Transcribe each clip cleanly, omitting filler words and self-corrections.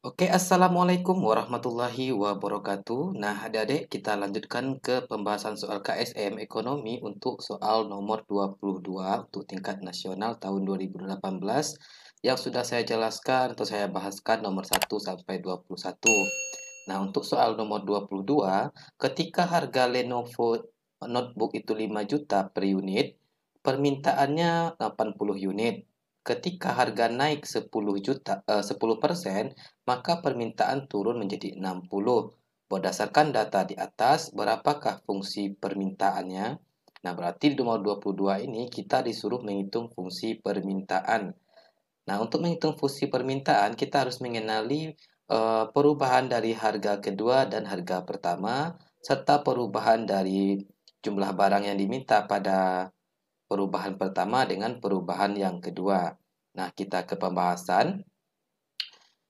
Oke, Assalamualaikum warahmatullahi wabarakatuh. Nah, adik-adik, kita lanjutkan ke pembahasan soal KSM Ekonomi untuk soal nomor 22 untuk tingkat nasional tahun 2018 yang sudah saya jelaskan atau saya bahaskan nomor 1 sampai 21. Nah, untuk soal nomor 22, ketika harga Lenovo notebook itu 5 juta per unit, permintaannya 80 unit. Ketika harga naik 10%, maka permintaan turun menjadi 60. Berdasarkan data di atas, berapakah fungsi permintaannya? Nah, berarti di nomor 22 ini kita disuruh menghitung fungsi permintaan. Nah, untuk menghitung fungsi permintaan, kita harus mengenali perubahan dari harga kedua dan harga pertama, serta perubahan dari jumlah barang yang diminta pada perubahan pertama dengan perubahan yang kedua. Nah, kita ke pembahasan.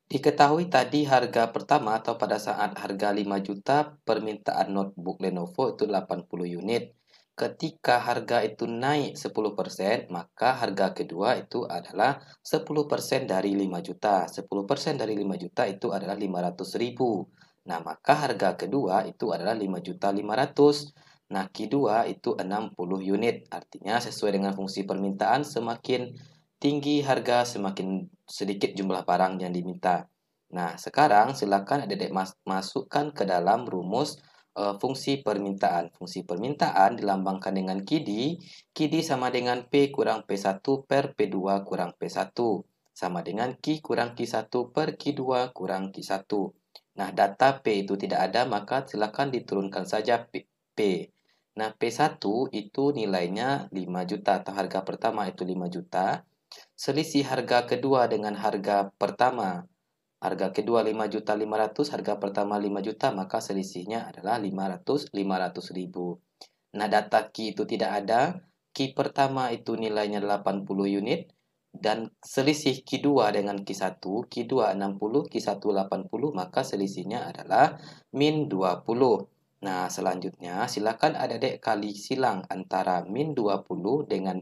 Diketahui tadi harga pertama atau pada saat harga 5 juta permintaan notebook Lenovo itu 80 unit. Ketika harga itu naik 10%, maka harga kedua itu adalah 10% dari 5 juta. 10% dari 5 juta itu adalah 500.000. Nah, maka harga kedua itu adalah 5.500.000. Nah, Q2 itu 60 unit. Artinya sesuai dengan fungsi permintaan, semakin tinggi harga, semakin sedikit jumlah barang yang diminta. Nah, sekarang silakan adik-adik masukkan ke dalam rumus fungsi permintaan. Fungsi permintaan dilambangkan dengan KIDI. KIDI sama dengan P kurang P1 per P2 kurang P1. Sama dengan Q kurang Q1 per Q2 kurang Q1. Nah, data P itu tidak ada, maka silakan diturunkan saja P. Nah, P1 itu nilainya 5 juta atau harga pertama itu 5 juta. Selisih harga kedua dengan harga pertama. Harga kedua 5.500.000, harga pertama 5 juta, maka selisihnya adalah 500.000. Nah, data Q itu tidak ada. Q pertama itu nilainya 80 unit dan selisih Q2 dengan Q1, Q2 60, Q1 80, maka selisihnya adalah min 20. Nah, selanjutnya silakan adik-adik kali silang antara min 20 dengan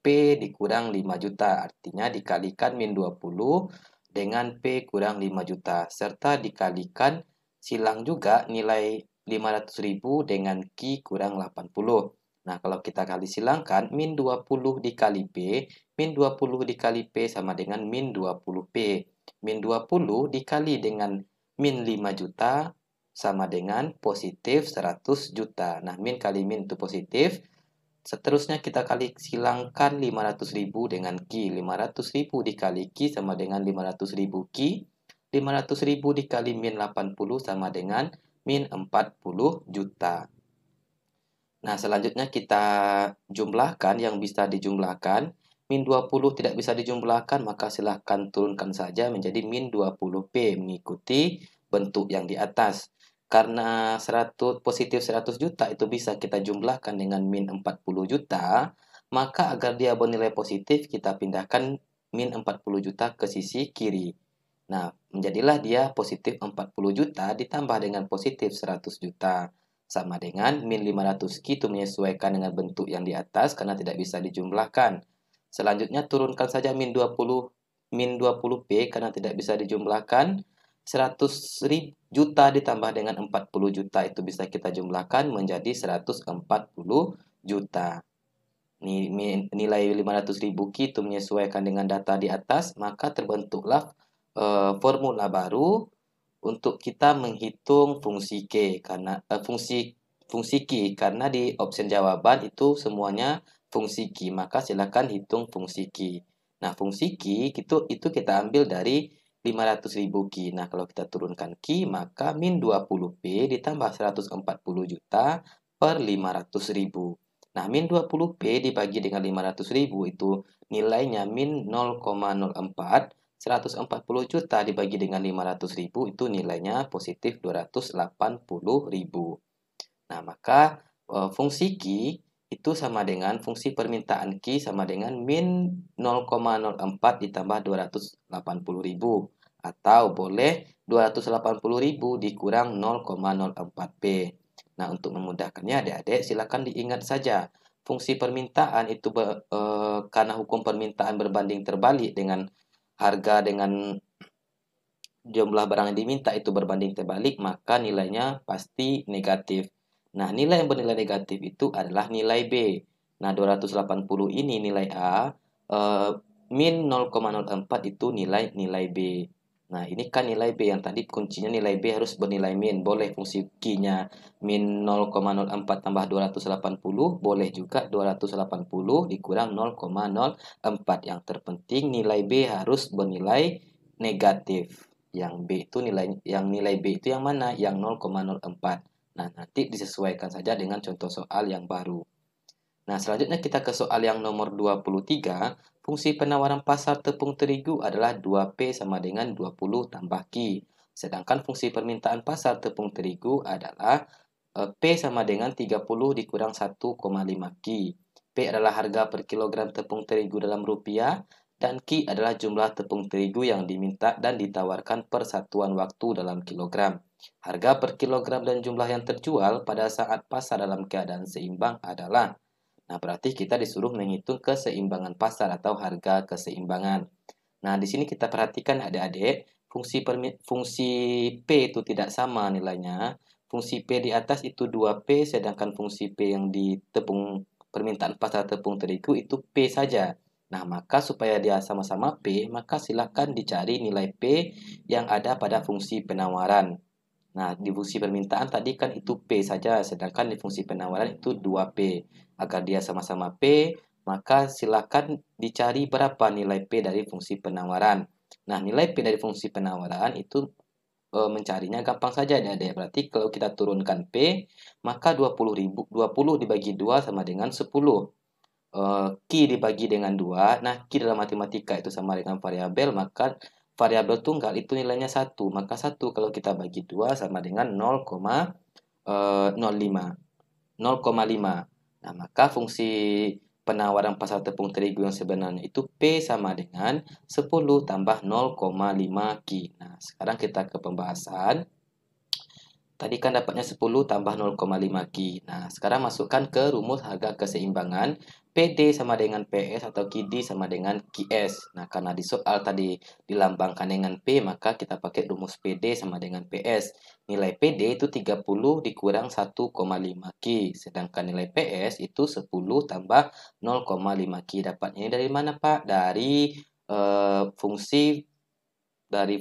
P dikurang 5 juta. Artinya dikalikan min 20 dengan P kurang 5 juta. Serta dikalikan silang juga nilai 500.000 dengan Q kurang 80. Nah, kalau kita kali silangkan, min 20 dikali P, min 20 dikali P sama dengan min 20P. Min 20 dikali dengan min 5 juta sama dengan positif 100 juta. Nah, min kali min itu positif. Seterusnya kita kali silangkan 500.000 dengan Q. 500.000 dikali Q sama dengan 500.000 Q. 500.000 dikali min 80 sama dengan min 40 juta. Nah, selanjutnya kita jumlahkan yang bisa dijumlahkan. Min 20 tidak bisa dijumlahkan, maka silahkan turunkan saja menjadi min 20P mengikuti bentuk yang di atas. Karena 100, positif 100 juta itu bisa kita jumlahkan dengan min 40 juta, maka agar dia bernilai positif, kita pindahkan min 40 juta ke sisi kiri. Nah, menjadilah dia positif 40 juta ditambah dengan positif 100 juta. Sama dengan min 500 Q itu menyesuaikan dengan bentuk yang di atas karena tidak bisa dijumlahkan. Selanjutnya turunkan saja min 20P karena tidak bisa dijumlahkan. 100 juta ditambah dengan 40 juta itu bisa kita jumlahkan menjadi 140 juta. Nilai 500.000 Q itu menyesuaikan dengan data di atas, maka terbentuklah formula baru untuk kita menghitung fungsi Q karena fungsi Q karena di opsi jawaban itu semuanya fungsi Q, maka silakan hitung fungsi Q. Nah, fungsi Q itu kita ambil dari 500.000 Q. Nah, kalau kita turunkan Q, maka min 20P ditambah 140 juta per 500.000. Nah, min 20P dibagi dengan 500.000 itu nilainya min 0,04. 140 juta dibagi dengan 500.000 itu nilainya positif 280.000. Nah, maka fungsi Q itu sama dengan fungsi permintaan Q sama dengan min 0,04 ditambah 280.000. Atau boleh 280.000 dikurang 0,04P. Nah, untuk memudahkannya adik-adik silakan diingat saja. Fungsi permintaan itu karena hukum permintaan berbanding terbalik dengan harga dengan jumlah barang yang diminta itu berbanding terbalik, maka nilainya pasti negatif. Nah, nilai yang bernilai negatif itu adalah nilai B. Nah, 280 ini nilai A, eh, min 0,04 itu nilai B. Nah, ini kan nilai B yang tadi kuncinya nilai B harus bernilai min. Boleh fungsi Q-nya min 0,04 tambah 280, boleh juga 280 dikurang 0,04. Yang terpenting nilai B harus bernilai negatif. Yang nilai B itu yang mana? Yang 0,04. Nah, nanti disesuaikan saja dengan contoh soal yang baru. Nah, selanjutnya kita ke soal yang nomor 23. Fungsi penawaran pasar tepung terigu adalah 2P sama dengan 20 tambah Q. Sedangkan fungsi permintaan pasar tepung terigu adalah P sama dengan 30 dikurang 1,5 Q. P adalah harga per kilogram tepung terigu dalam rupiah, dan Q adalah jumlah tepung terigu yang diminta dan ditawarkan per satuan waktu dalam kilogram. Harga per kilogram dan jumlah yang terjual pada saat pasar dalam keadaan seimbang adalah. Nah, berarti kita disuruh menghitung keseimbangan pasar atau harga keseimbangan. Nah, di sini kita perhatikan adik-adik, fungsi P itu tidak sama nilainya. Fungsi P di atas itu 2P, sedangkan fungsi P yang di permintaan pasar tepung terigu itu P saja. Nah, maka supaya dia sama-sama P, maka silakan dicari nilai P yang ada pada fungsi penawaran. Nah, di fungsi permintaan tadi kan itu P saja, sedangkan di fungsi penawaran itu 2P. Agar dia sama-sama P, maka silakan dicari berapa nilai P dari fungsi penawaran. Nah, nilai P dari fungsi penawaran itu mencarinya gampang saja ya, Dek. Berarti kalau kita turunkan P, maka 20 dibagi 2 sama dengan 10. Q dibagi dengan 2. Nah, Q dalam matematika itu sama dengan variabel, maka variabel tunggal itu nilainya 1. Maka 1 kalau kita bagi 2 sama dengan 0,05. 0,5. Nah, maka fungsi penawaran pasar tepung terigu yang sebenarnya itu P sama dengan 10 tambah 0,5 Q. Nah, sekarang kita ke pembahasan. Tadi kan dapatnya 10 tambah 0,5 Q. Nah, sekarang masukkan ke rumus harga keseimbangan. PD sama dengan PS atau QD sama dengan QS. Nah, karena di soal tadi dilambangkan dengan P, maka kita pakai rumus PD sama dengan PS. Nilai PD itu 30 dikurang 1,5 Q. Sedangkan nilai PS itu 10 tambah 0,5 Q. Dapatnya ini dari mana, Pak? Dari fungsi dari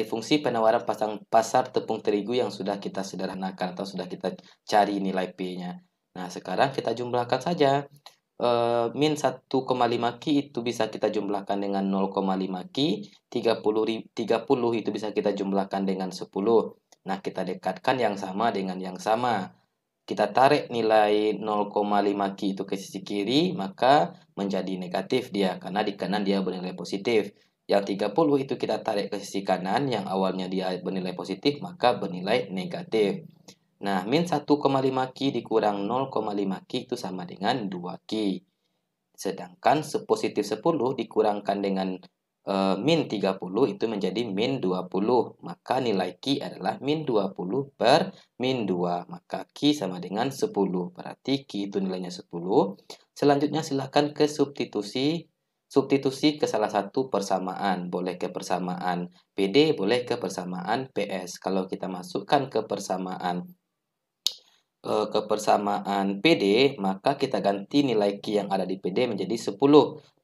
fungsi penawaran pasar tepung terigu yang sudah kita sederhanakan atau sudah kita cari nilai P-nya. Nah, sekarang kita jumlahkan saja. Min 1,5 Q itu bisa kita jumlahkan dengan 0,5 Q, 30 itu bisa kita jumlahkan dengan 10. Nah, kita dekatkan yang sama dengan yang sama. Kita tarik nilai 0,5 Q itu ke sisi kiri, maka menjadi negatif dia, karena di kanan dia bernilai positif. Yang 30 itu kita tarik ke sisi kanan, yang awalnya dia bernilai positif, maka bernilai negatif. Nah, min 1,5 Q dikurang 0,5 Q itu sama dengan 2 Q. Sedangkan positif 10 dikurangkan dengan min 30 itu menjadi min 20. Maka nilai Q adalah min 20 per min 2. Maka Q sama dengan 10. Berarti Q itu nilainya 10. Selanjutnya silahkan ke substitusi ke salah satu persamaan. Boleh ke persamaan PD, boleh ke persamaan PS. Kalau kita masukkan ke PD, maka kita ganti nilai Q yang ada di PD menjadi 10.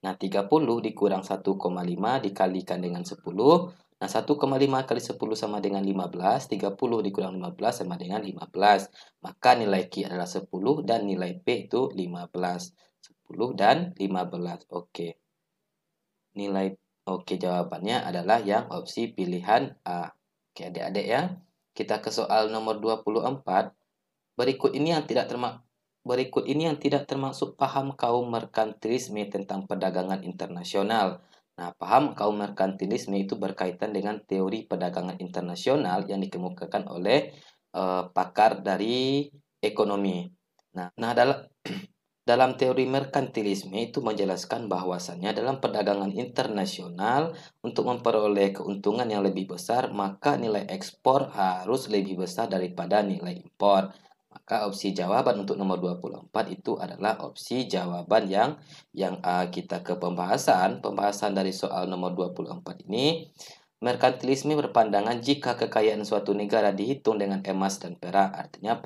Nah, 30 dikurang 1,5 dikalikan dengan 10. Nah, 1,5 kali 10 sama dengan 15. 30 dikurang 15 sama dengan 15. Maka nilai Q adalah 10 dan nilai P itu 15. 10 dan 15. Oke. Jawabannya adalah yang opsi pilihan A. Oke, adik-adik ya. Kita ke soal nomor 24. Berikut ini yang tidak termasuk paham kaum merkantilisme tentang perdagangan internasional. Nah, paham kaum merkantilisme itu berkaitan dengan teori perdagangan internasional yang dikemukakan oleh pakar dari ekonomi. Nah, dalam teori merkantilisme itu menjelaskan bahwasannya dalam perdagangan internasional untuk memperoleh keuntungan yang lebih besar, maka nilai ekspor harus lebih besar daripada nilai impor. Maka opsi jawaban untuk nomor 24 itu adalah opsi jawaban yang kita ke pembahasan dari soal nomor 24 ini. Merkantilisme berpandangan jika kekayaan suatu negara dihitung dengan emas dan perak. Artinya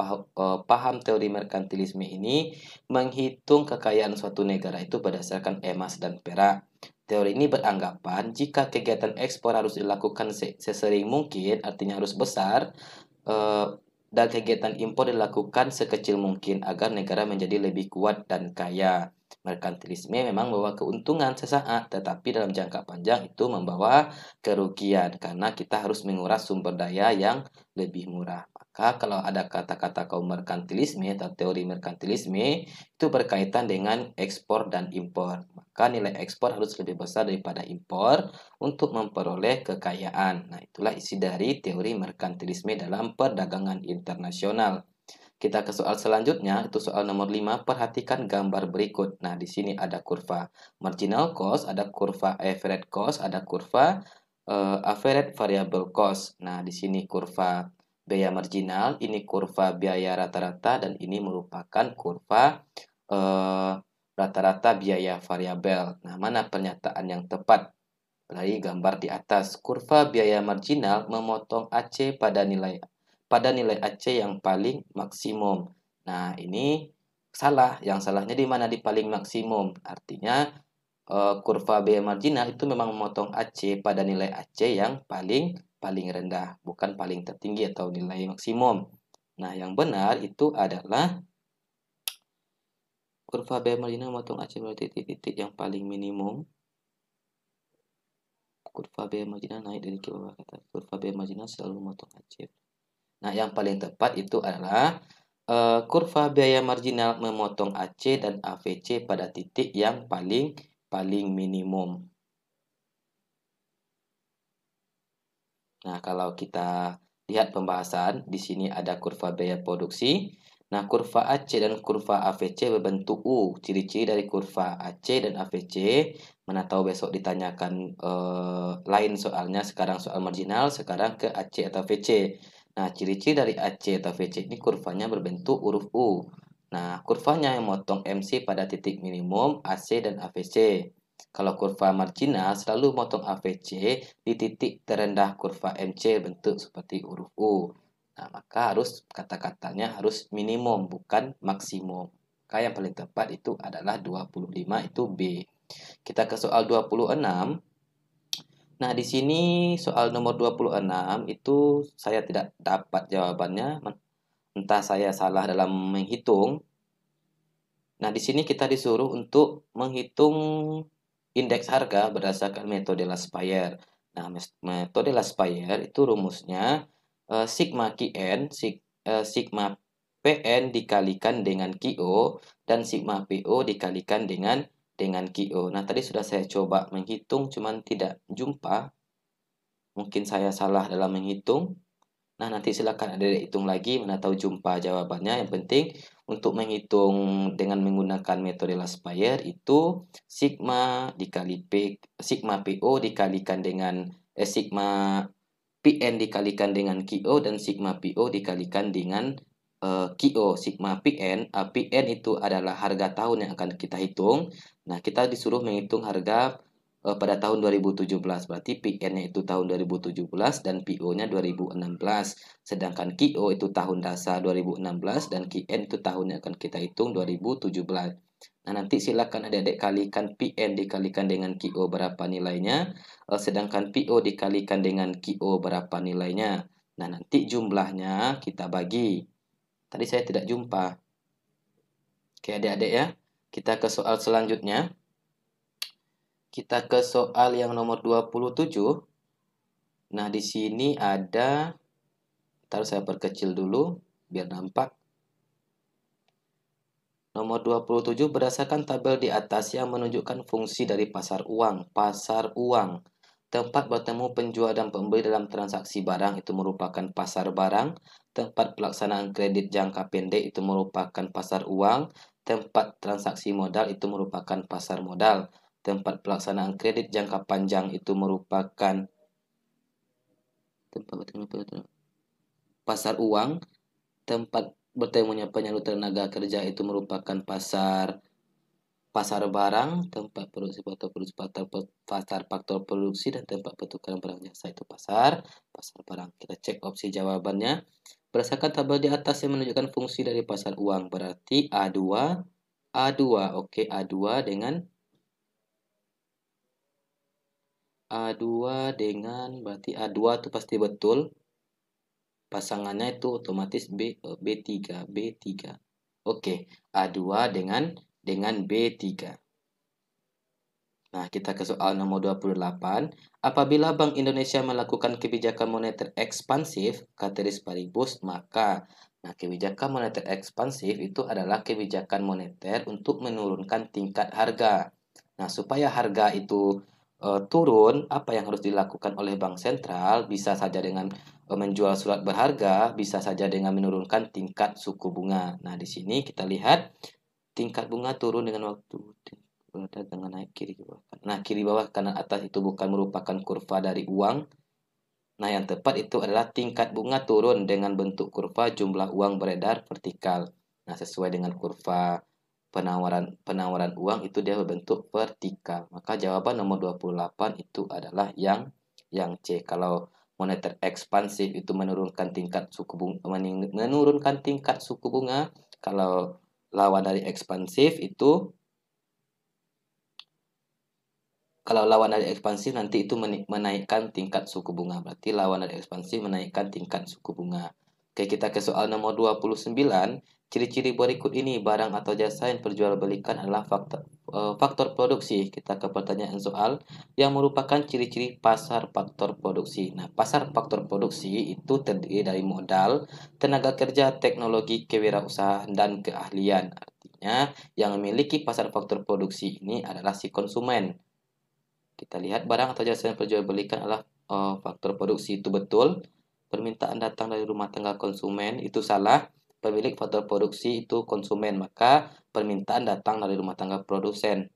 paham teori merkantilisme ini menghitung kekayaan suatu negara itu berdasarkan emas dan perak. Teori ini beranggapan jika kegiatan ekspor harus dilakukan sesering mungkin, artinya harus besar, eh, dan kegiatan impor dilakukan sekecil mungkin agar negara menjadi lebih kuat dan kaya. Merkantilisme memang membawa keuntungan sesaat, tetapi dalam jangka panjang itu membawa kerugian karena kita harus menguras sumber daya yang lebih murah. Maka kalau ada kata-kata kaum merkantilisme atau teori merkantilisme itu berkaitan dengan ekspor dan impor. Maka nilai ekspor harus lebih besar daripada impor untuk memperoleh kekayaan. Nah, itulah isi dari teori merkantilisme dalam perdagangan internasional. Kita ke soal selanjutnya, itu soal nomor 5. Perhatikan gambar berikut. Nah, di sini ada kurva marginal cost, ada kurva average cost, ada kurva average variable cost. Nah, di sini kurva biaya marginal, ini kurva biaya rata-rata, dan ini merupakan kurva rata-rata biaya variabel. Nah, mana pernyataan yang tepat? Dari gambar di atas, kurva biaya marginal memotong AC pada nilai AC yang paling maksimum. Nah, ini salah. Yang salahnya di mana di paling maksimum? Artinya kurva biaya marginal itu memang memotong AC pada nilai AC yang paling paling rendah, bukan paling tertinggi atau nilai maksimum. Nah, yang benar itu adalah kurva biaya marginal memotong AC pada titik-titik yang paling minimum. Kurva biaya marginal naik dari ke bawah kata. Kurva biaya marginal selalu memotong AC. Nah, yang paling tepat itu adalah kurva biaya marginal memotong AC dan AVC pada titik yang paling minimum. Nah, kalau kita lihat pembahasan, di sini ada kurva biaya produksi. Nah, kurva AC dan kurva AVC berbentuk U. Ciri-ciri dari kurva AC dan AVC, mana tahu besok ditanyakan lain soalnya, sekarang soal marginal, sekarang ke AC atau VC. Nah, ciri-ciri dari AC atau VC ini kurvanya berbentuk huruf U. Nah, kurvanya yang memotong MC pada titik minimum AC dan AVC. Kalau kurva marginal selalu motong AVC di titik terendah kurva MC bentuk seperti huruf U. Nah, maka harus kata-katanya harus minimum bukan maksimum. Maka yang paling tepat itu adalah 25 itu B. Kita ke soal 26. Nah, di sini soal nomor 26 itu saya tidak dapat jawabannya. Entah saya salah dalam menghitung. Nah, di sini kita disuruh untuk menghitung indeks harga berdasarkan metode Laspire. Nah, metode Laspire itu rumusnya sigma Qn, sigma Pn dikalikan dengan Qo dan sigma Po dikalikan dengan Qo. Nah, tadi sudah saya coba menghitung cuman tidak jumpa. Mungkin saya salah dalam menghitung. Nah, nanti silakan adik hitung lagi, mana tahu jumpa jawabannya. Yang penting untuk menghitung dengan menggunakan metode Laspire itu sigma PO dikalikan dengan sigma PN dikalikan dengan QO dan sigma PO dikalikan dengan QO. Sigma PN itu adalah harga tahun yang akan kita hitung. Nah, kita disuruh menghitung harga pada tahun 2017. Berarti PN-nya itu tahun 2017 dan PO-nya 2016. Sedangkan QO itu tahun dasar 2016 dan QN itu tahun yang akan kita hitung 2017. Nah, nanti silakan adik-adik kalikan PN dikalikan dengan QO berapa nilainya, sedangkan PO dikalikan dengan QO berapa nilainya. Nah, nanti jumlahnya kita bagi. Tadi saya tidak jumpa. Oke, adik-adik ya. Kita ke soal selanjutnya. Kita ke soal yang nomor 27. Nah, di sini ada, ntar saya perkecil dulu biar nampak. Nomor 27 berdasarkan tabel di atas yang menunjukkan fungsi dari pasar uang. Pasar uang, tempat bertemu penjual dan pembeli dalam transaksi barang itu merupakan pasar barang. Tempat pelaksanaan kredit jangka pendek itu merupakan pasar uang. Tempat transaksi modal itu merupakan pasar modal. Tempat pelaksanaan kredit jangka panjang itu merupakan pasar uang. Tempat bertemunya penyalur tenaga kerja itu merupakan pasar barang, tempat produksi faktor produksi dan tempat pertukaran barang jasa itu pasar barang. Kita cek opsi jawabannya. Berdasarkan tabel di atas yang menunjukkan fungsi dari pasar uang, berarti A2, oke, A2 dengan berarti A2 itu pasti betul. Pasangannya itu otomatis B3. Oke, A2 dengan B3. Nah, kita ke soal nomor 28. Apabila Bank Indonesia melakukan kebijakan moneter ekspansif, ceteris paribus, maka kebijakan moneter ekspansif itu adalah kebijakan moneter untuk menurunkan tingkat harga. Nah, supaya harga itu turun, apa yang harus dilakukan oleh Bank Sentral? Bisa saja dengan menjual surat berharga, bisa saja dengan menurunkan tingkat suku bunga. Nah, di sini kita lihat tingkat bunga turun dengan waktu berada dengan naik kiri bawah. Nah, kiri bawah kanan atas itu bukan merupakan kurva dari uang. Nah, yang tepat itu adalah tingkat bunga turun dengan bentuk kurva jumlah uang beredar vertikal. Nah, sesuai dengan kurva penawaran uang itu dia berbentuk vertikal. Maka jawaban nomor 28 itu adalah yang C. Kalau moneter ekspansif itu menurunkan tingkat suku bunga, kalau lawan dari ekspansif itu nanti itu menaikkan tingkat suku bunga. Berarti lawan dari ekspansif menaikkan tingkat suku bunga. Oke, kita ke soal nomor 29. Ciri-ciri berikut ini barang atau jasa yang perjualbelikan adalah faktor produksi. Kita ke pertanyaan soal yang merupakan ciri-ciri pasar faktor produksi. Nah, pasar faktor produksi itu terdiri dari modal, tenaga kerja, teknologi, kewirausahaan, dan keahlian. Artinya, yang memiliki pasar faktor produksi ini adalah si konsumen. Kita lihat barang atau jasa yang perjualbelikan adalah faktor produksi itu betul. Permintaan datang dari rumah tangga konsumen itu salah. Pemilik faktor produksi itu konsumen, maka permintaan datang dari rumah tangga produsen.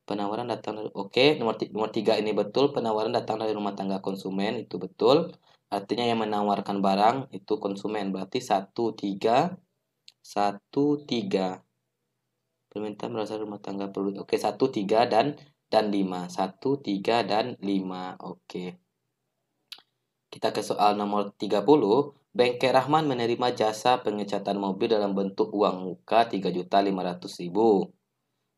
Penawaran datang dari nomor 3 ini betul. Penawaran datang dari rumah tangga konsumen itu betul. Artinya yang menawarkan barang itu konsumen. Berarti 1, 3. Permintaan berasal rumah tangga produksi. Oke, 1, 3 dan 5. 1, 3 dan 5. Oke. Kita ke soal nomor 30. Bengkel Rahman menerima jasa pengecatan mobil dalam bentuk uang muka 3.500.000.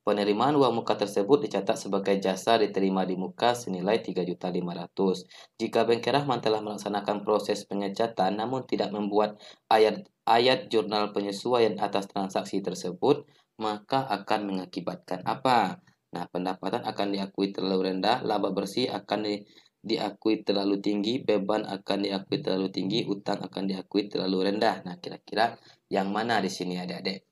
Penerimaan uang muka tersebut dicatat sebagai jasa diterima di muka senilai 3.500.000. Jika Bengkel Rahman telah melaksanakan proses pengecatan namun tidak membuat ayat jurnal penyesuaian atas transaksi tersebut, maka akan mengakibatkan apa? Nah, pendapatan akan diakui terlalu rendah, laba bersih akan diakui terlalu tinggi, beban akan diakui terlalu tinggi, utang akan diakui terlalu rendah. Nah, kira-kira yang mana di sini adik-adik?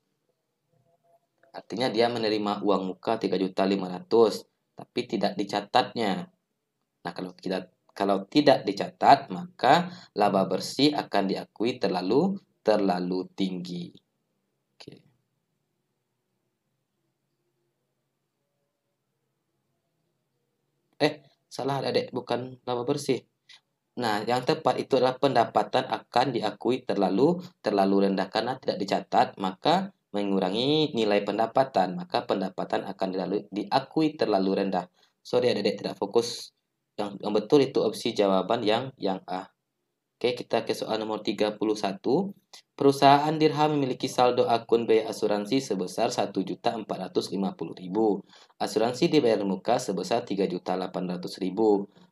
Artinya dia menerima uang muka 3.500.000 tapi tidak dicatatnya. Nah, kalau tidak dicatat, maka laba bersih akan diakui terlalu tinggi. Oke. Salah adik, bukan laba bersih. Nah, yang tepat itu adalah pendapatan akan diakui terlalu rendah karena tidak dicatat, maka mengurangi nilai pendapatan, maka pendapatan akan diakui terlalu rendah. Sorry adik tidak fokus. Yang betul itu opsi jawaban yang A. Oke, kita ke soal nomor 31. Perusahaan Dirham memiliki saldo akun biaya asuransi sebesar 1.450.000. Asuransi dibayar muka sebesar 3.800.000.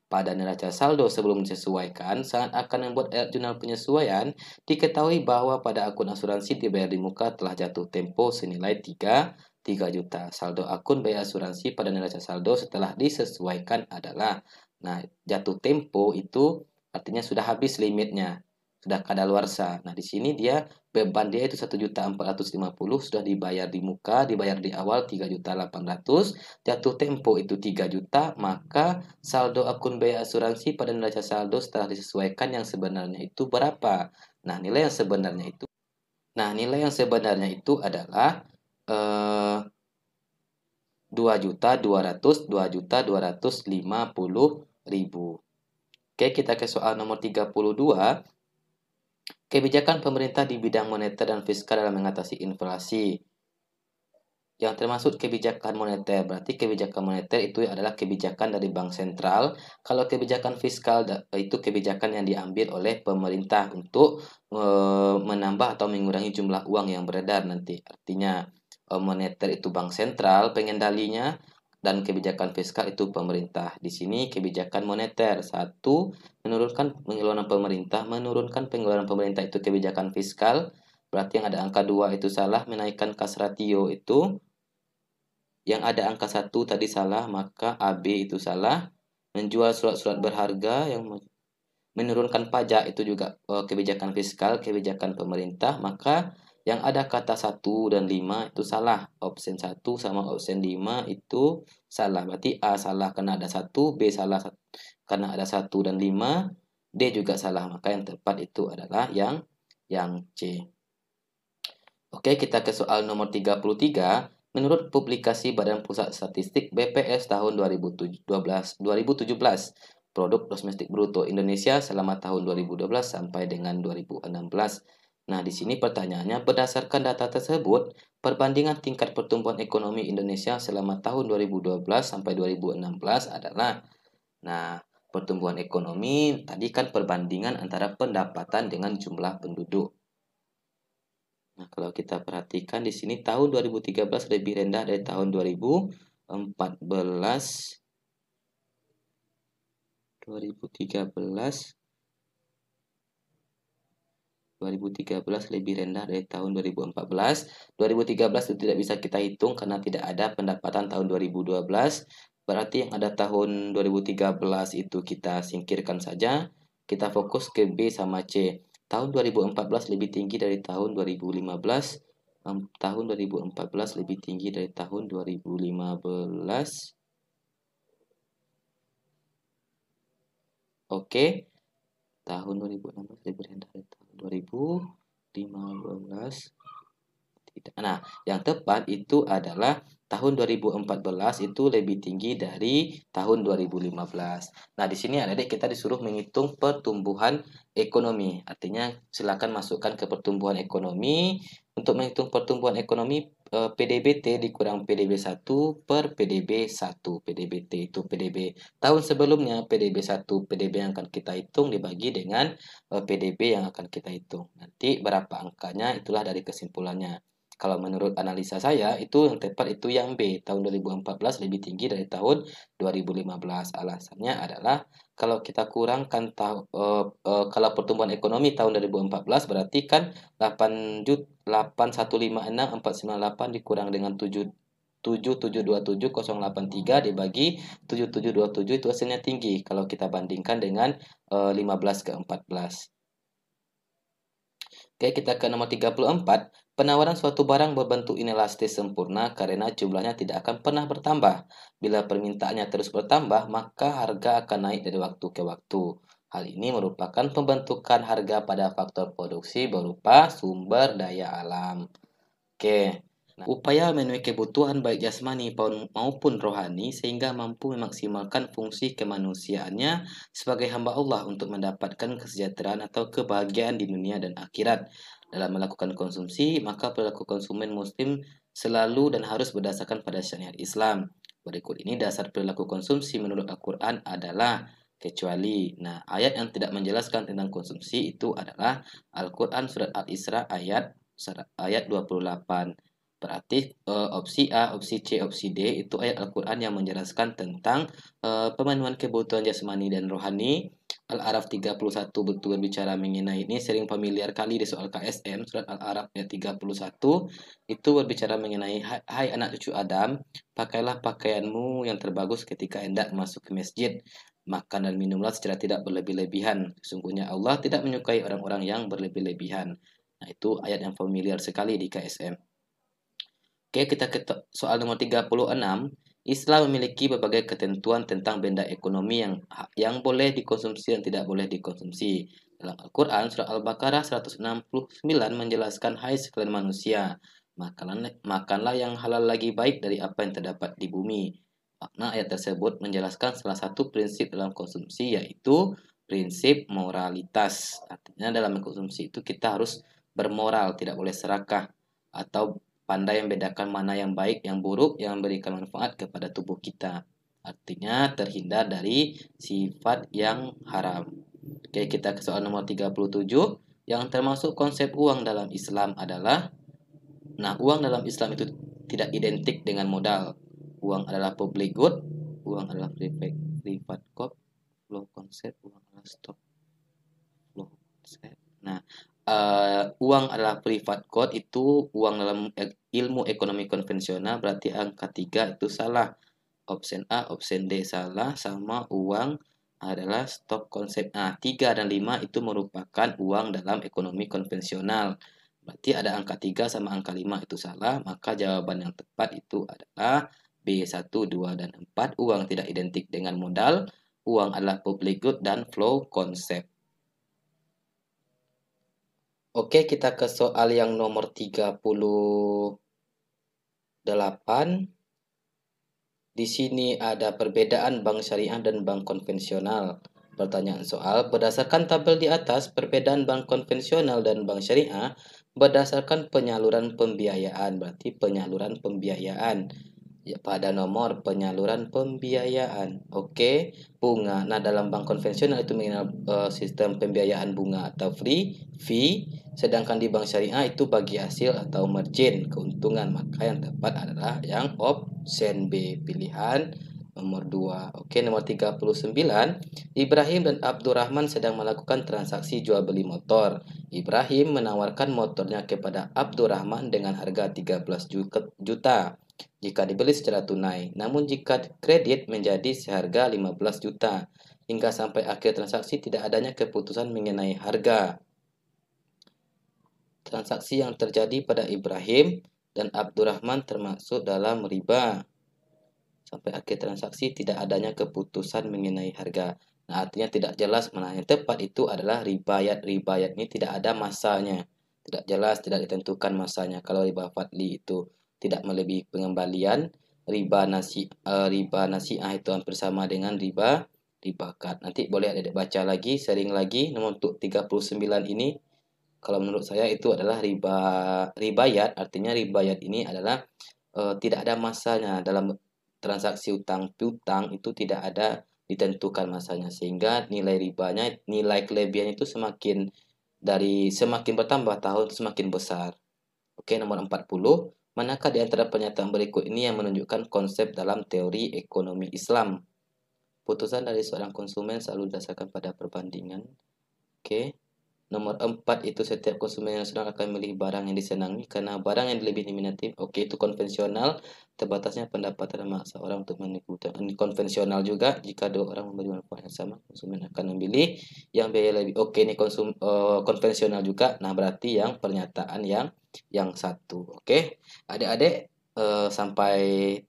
Pada neraca saldo sebelum disesuaikan, saat akan membuat ayat jurnal penyesuaian, diketahui bahwa pada akun asuransi dibayar di muka telah jatuh tempo senilai 3 juta. Saldo akun biaya asuransi pada neraca saldo setelah disesuaikan adalah, nah, jatuh tempo itu artinya sudah habis limitnya, sudah kadaluarsa. Nah, di sini beban dia itu 1.450.000 sudah dibayar di muka, dibayar di awal 3.800.000, jatuh tempo itu 3 juta, maka saldo akun biaya asuransi pada neraca saldo setelah disesuaikan yang sebenarnya itu berapa? Nah, nilai yang sebenarnya itu adalah 2.250.000. Oke, kita ke soal nomor 32. Oke, Kebijakan pemerintah di bidang moneter dan fiskal dalam mengatasi inflasi. Yang termasuk kebijakan moneter, berarti kebijakan moneter itu adalah kebijakan dari bank sentral. Kalau kebijakan fiskal itu kebijakan yang diambil oleh pemerintah untuk menambah atau mengurangi jumlah uang yang beredar nanti. Artinya moneter itu bank sentral pengendalinya, dan kebijakan fiskal itu pemerintah. Di sini kebijakan moneter, satu, menurunkan pengeluaran pemerintah itu kebijakan fiskal. Berarti yang ada angka 2 itu salah, menaikkan kas ratio itu. Yang ada angka 1 tadi salah, maka AB itu salah. Menjual surat-surat berharga, yang menurunkan pajak itu juga kebijakan fiskal, kebijakan pemerintah. Maka yang ada kata 1 dan 5 itu salah. Option 1 sama option 5 itu salah. Berarti A salah karena ada 1, B salah karena ada 1 dan 5, D juga salah. Maka yang tepat itu adalah yang C. Oke, kita ke soal nomor 33. Menurut publikasi Badan Pusat Statistik BPS tahun 2017, produk domestik bruto Indonesia selama tahun 2012 sampai dengan 2016. Nah, di sini pertanyaannya, berdasarkan data tersebut, perbandingan tingkat pertumbuhan ekonomi Indonesia selama tahun 2012 sampai 2016 adalah, nah, pertumbuhan ekonomi tadi kan perbandingan antara pendapatan dengan jumlah penduduk. Nah, kalau kita perhatikan di sini tahun 2013 lebih rendah dari tahun 2014. 2013 lebih rendah dari tahun 2014. 2013 itu tidak bisa kita hitung karena tidak ada pendapatan tahun 2012. Berarti yang ada tahun 2013 itu kita singkirkan saja. Kita fokus ke B sama C. Tahun 2014 lebih tinggi dari tahun 2015. Tahun 2014 lebih tinggi dari tahun 2015. Oke. Tahun 2016 lebih rendah dari tahun 2015. Tidak. Nah, yang tepat itu adalah tahun 2014 itu lebih tinggi dari tahun 2015. Nah, di sini adik-adik kita disuruh menghitung pertumbuhan ekonomi. Artinya silakan masukkan ke pertumbuhan ekonomi. Untuk menghitung pertumbuhan ekonomi, PDBT dikurang PDB 1 per PDB 1. PDBT itu PDB tahun sebelumnya, PDB 1, PDB yang akan kita hitung dibagi dengan PDB yang akan kita hitung. Nanti berapa angkanya itulah dari kesimpulannya. Kalau menurut analisa saya, itu yang tepat itu yang B. Tahun 2014 lebih tinggi dari tahun 2015. Alasannya adalah kalau kita kurangkan kalau pertumbuhan ekonomi tahun 2014 berarti kan 8.156.498 dikurang dengan 7.727.083 dibagi 7.727 itu hasilnya tinggi kalau kita bandingkan dengan 15 ke 14. Oke, kita ke nomor 34. Penawaran suatu barang berbentuk inelastis sempurna karena jumlahnya tidak akan pernah bertambah. Bila permintaannya terus bertambah, maka harga akan naik dari waktu ke waktu. Hal ini merupakan pembentukan harga pada faktor produksi berupa sumber daya alam. Oke. Nah, upaya memenuhi kebutuhan baik jasmani maupun rohani sehingga mampu memaksimalkan fungsi kemanusiaannya sebagai hamba Allah untuk mendapatkan kesejahteraan atau kebahagiaan di dunia dan akhirat. Dalam melakukan konsumsi, maka perilaku konsumen muslim selalu dan harus berdasarkan pada syariat Islam. Berikut ini dasar perilaku konsumsi menurut Al-Quran adalah kecuali. Nah, ayat yang tidak menjelaskan tentang konsumsi itu adalah Al-Quran surat Al-Isra ayat 28. Berarti opsi A, opsi C, opsi D itu ayat Al-Quran yang menjelaskan tentang pemenuhan kebutuhan jasmani dan rohani. Al-Araf 31 betul berbicara mengenai ini, sering familiar kali di soal KSM. Surat Al-Araf ayat 31 itu berbicara mengenai hai anak cucu Adam, pakailah pakaianmu yang terbagus ketika hendak masuk ke masjid. Makan dan minumlah secara tidak berlebih-lebihan. Sesungguhnya Allah tidak menyukai orang-orang yang berlebih-lebihan. Nah, itu ayat yang familiar sekali di KSM. Oke, kita ke soal nomor 36. Islam memiliki berbagai ketentuan tentang benda ekonomi yang boleh dikonsumsi dan tidak boleh dikonsumsi. Dalam Al-Quran, surah Al-Baqarah 169 menjelaskan, hai sekalian manusia, makanlah yang halal lagi baik dari apa yang terdapat di bumi. Makna ayat tersebut menjelaskan salah satu prinsip dalam konsumsi, yaitu prinsip moralitas. Artinya dalam konsumsi itu kita harus bermoral, tidak boleh serakah atau pandai membedakan mana yang baik, yang buruk, yang memberikan manfaat kepada tubuh kita. Artinya terhindar dari sifat yang haram. Oke, kita ke soal nomor 37. Yang termasuk konsep uang dalam Islam adalah, nah, uang dalam Islam itu tidak identik dengan modal. Uang adalah public good, uang adalah private good, flow konsep, uang adalah stock flow konsep. Nah, uang adalah private good itu uang dalam ilmu ekonomi konvensional, berarti angka 3 itu salah. Option A, option D salah, sama uang adalah stok konsep. Nah, 3 dan 5 itu merupakan uang dalam ekonomi konvensional. Berarti ada angka 3 sama angka 5 itu salah, maka jawaban yang tepat itu adalah B1, 2, dan 4. Uang tidak identik dengan modal, uang adalah public good dan flow konsep. Oke, kita ke soal yang nomor 38. Di sini ada perbedaan bank syariah dan bank konvensional. Pertanyaan soal, berdasarkan tabel di atas, perbedaan bank konvensional dan bank syariah berdasarkan penyaluran pembiayaan. Berarti penyaluran pembiayaan. Ya, pada nomor penyaluran pembiayaan. Oke, bunga. Nah, dalam bank konvensional itu mengenal sistem pembiayaan bunga atau fee. Sedangkan di bank syariah itu bagi hasil atau margin, keuntungan. Maka yang tepat adalah yang option B, pilihan nomor 2. Oke, nomor 39. Ibrahim dan Abdurrahman sedang melakukan transaksi jual beli motor. Ibrahim menawarkan motornya kepada Abdurrahman dengan harga 13 juta jika dibeli secara tunai. Namun jika kredit menjadi seharga 15 juta. Hingga sampai akhir transaksi tidak adanya keputusan mengenai harga. Transaksi yang terjadi pada Ibrahim dan Abdurrahman termasuk dalam riba. Sampai akhir transaksi tidak adanya keputusan mengenai harga. Nah, artinya tidak jelas mana yang tepat itu adalah ribayat. Ribayat ini tidak ada masanya. Tidak jelas, tidak ditentukan masanya. Kalau riba fadli itu tidak melebihi pengembalian, riba nasi'ah itu hampir sama dengan riba kad. Nanti boleh adik baca lagi, sering lagi. Nomor untuk 39 ini, kalau menurut saya itu adalah ribayat. Artinya ribayat ini adalah tidak ada masanya. Dalam transaksi utang piutang itu tidak ada ditentukan masanya, sehingga nilai ribanya, nilai kelebihan itu semakin bertambah tahun semakin besar. Oke, nomor 40. Manakah di antara pernyataan berikut ini yang menunjukkan konsep dalam teori ekonomi Islam? Putusan dari seorang konsumen selalu didasarkan pada perbandingan. Oke. Nomor 4 itu setiap konsumen yang senang akan memilih barang yang disenangi karena barang yang lebih diminati. Oke, itu konvensional. Terbatasnya pendapatan memaksa orang untuk menipu. Ini konvensional juga. Jika dua orang memberi manfaat yang sama, konsumen akan memilih yang biaya lebih. Oke, ini konvensional juga. Nah, berarti yang pernyataan yang satu. Oke, adik-adik, sampai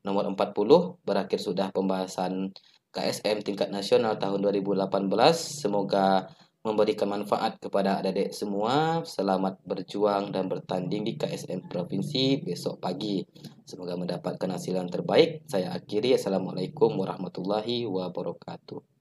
nomor 40 berakhir sudah pembahasan KSM tingkat nasional tahun 2018. Semoga memberikan manfaat kepada adik-adik semua. Selamat berjuang dan bertanding di KSM Provinsi besok pagi. Semoga mendapatkan hasil yang terbaik. Saya akhiri. Assalamualaikum warahmatullahi wabarakatuh.